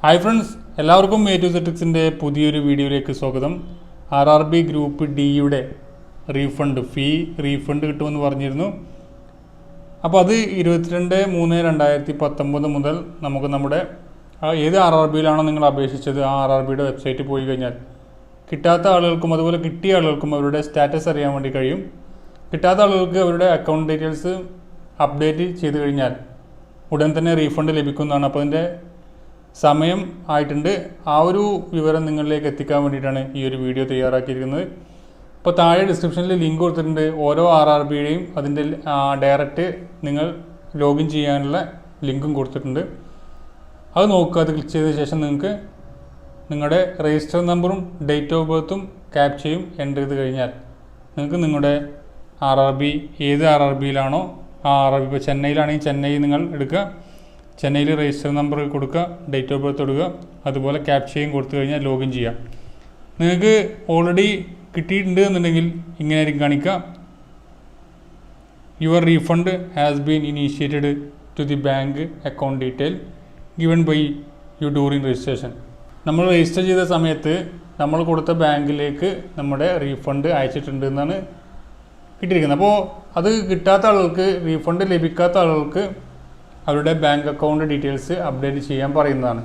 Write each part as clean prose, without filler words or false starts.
Hi friends, എല്ലാവർക്കും A to Z ടിക്സിൻ്റെ പുതിയൊരു വീഡിയോയിലേക്ക് സ്വാഗതം. RRB ഗ്രൂപ്പ് ഡിയുടെ ഫീ റീഫണ്ട് കിട്ടുമെന്ന് പറഞ്ഞിരുന്നു. അപ്പോൾ അത് 22/3/2019 മുതൽ നമുക്ക് നമ്മുടെ ഏത് RRBയിലാണോ നിങ്ങൾ അപേക്ഷിച്ചത് ആ RRBയുടെ വെബ്സൈറ്റിൽ പോയി കഴിഞ്ഞാൽ കിട്ടാത്ത ആളുകൾക്കും അതുപോലെ കിട്ടിയ ആളുകൾക്കും അവരുടെ സ്റ്റാറ്റസ് അറിയാൻ വേണ്ടി കഴിയും. കിട്ടാത്ത ആളുകൾക്ക് അവരുടെ അക്കൗണ്ട് ഡീറ്റെയിൽസ് അപ്ഡേറ്റ് ചെയ്ത് കഴിഞ്ഞാൽ ഉടൻ തന്നെ റീഫണ്ട് ലഭിക്കുന്നതാണ്. അപ്പോൾ അതിൻ്റെ സമയം ആയിട്ടുണ്ട്. ആ ഒരു വിവരം നിങ്ങളിലേക്ക് എത്തിക്കാൻ വേണ്ടിയിട്ടാണ് ഈ ഒരു വീഡിയോ തയ്യാറാക്കിയിരിക്കുന്നത്. അപ്പോൾ താഴെ ഡിസ്ക്രിപ്ഷനിൽ ലിങ്ക് കൊടുത്തിട്ടുണ്ട്. ഓരോ RRBയുടെയും അതിൻ്റെ ഡയറക്റ്റ് നിങ്ങൾ ലോഗിൻ ചെയ്യാനുള്ള ലിങ്കും കൊടുത്തിട്ടുണ്ട്. അത് നോക്കുക. അത് ക്ലിക്ക് ചെയ്ത ശേഷം നിങ്ങൾക്ക് നിങ്ങളുടെ രജിസ്റ്റർ നമ്പറും ഡേറ്റ് ഓഫ് ബർത്തും ക്യാപ്ചയും എൻ്റർ ചെയ്ത് കഴിഞ്ഞാൽ നിങ്ങൾക്ക് നിങ്ങളുടെ RRB ഏത് RRBയിലാണോ ആ RRB, ഇപ്പോൾ ചെന്നൈയിലാണെങ്കിൽ ചെന്നൈ നിങ്ങൾ എടുക്കുക. ചെന്നൈയിൽ രജിസ്റ്റർ നമ്പർ കൊടുക്കുക, ഡേറ്റ് ഓഫ് ബർത്ത് കൊടുക്കുക, അതുപോലെ ക്യാപ്ചയും കൊടുത്തു കഴിഞ്ഞാൽ ലോഗിൻ ചെയ്യാം. നിങ്ങൾക്ക് ഓൾറെഡി കിട്ടിയിട്ടുണ്ട് എന്നുണ്ടെങ്കിൽ ഇങ്ങനെ ആയിരിക്കും കാണിക്കുക: your refund has been initiated to the bank account detail given by you during registration. നമ്മൾ രജിസ്റ്റർ ചെയ്ത സമയത്ത് നമ്മൾ കൊടുത്ത ബാങ്കിലേക്ക് നമ്മുടെ റീഫണ്ട് അയച്ചിട്ടുണ്ട് എന്നാണ് കിട്ടിയിരിക്കുന്നത്. അപ്പോൾ അത് കിട്ടാത്ത ആളുകൾക്ക്, റീഫണ്ട് ലഭിക്കാത്ത ആളുകൾക്ക് അവരുടെ ബാങ്ക് അക്കൗണ്ട് ഡീറ്റെയിൽസ് അപ്ഡേറ്റ് ചെയ്യാൻ പറയുന്നതാണ്.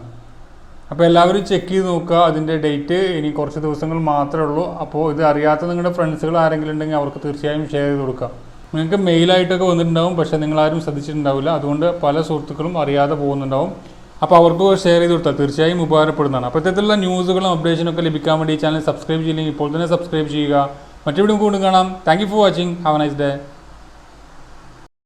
അപ്പോൾ എല്ലാവരും ചെക്ക് ചെയ്ത് നോക്കുക. അതിൻ്റെ ഡേറ്റ് ഇനി കുറച്ച് ദിവസങ്ങൾ മാത്രമേ ഉള്ളൂ. അപ്പോൾ ഇത് അറിയാത്ത നിങ്ങളുടെ ഫ്രണ്ട്സുകൾ ആരെങ്കിലും ഉണ്ടെങ്കിൽ അവർക്ക് തീർച്ചയായും ഷെയർ ചെയ്ത് കൊടുക്കുക. നിങ്ങൾക്ക് മെയിലായിട്ടൊക്കെ വന്നിട്ടുണ്ടാവും, പക്ഷേ നിങ്ങളാരും ശ്രദ്ധിച്ചിട്ടുണ്ടാവില്ല. അതുകൊണ്ട് പല സുഹൃത്തുക്കളും അറിയാതെ പോകുന്നുണ്ടാവും. അപ്പോൾ അവർക്ക് ഷെയർ ചെയ്ത് കൊടുത്താൽ തീർച്ചയായും ഉപകാരപ്പെടുന്നതാണ്. അപ്പോൾ ഇത്തരത്തിലുള്ള ന്യൂസുകളും അപ്ഡേഷനൊക്കെ ലഭിക്കാൻ വേണ്ടി ഈ ചാനൽ സബ്സ്ക്രൈബ് ചെയ്യില്ലെങ്കിൽ ഇപ്പോൾ തന്നെ സബ്സ്ക്രൈബ് ചെയ്യുക. മറ്റു വീഡിയോ കൂടി കാണാം. Thank you for watching. Have A nice day.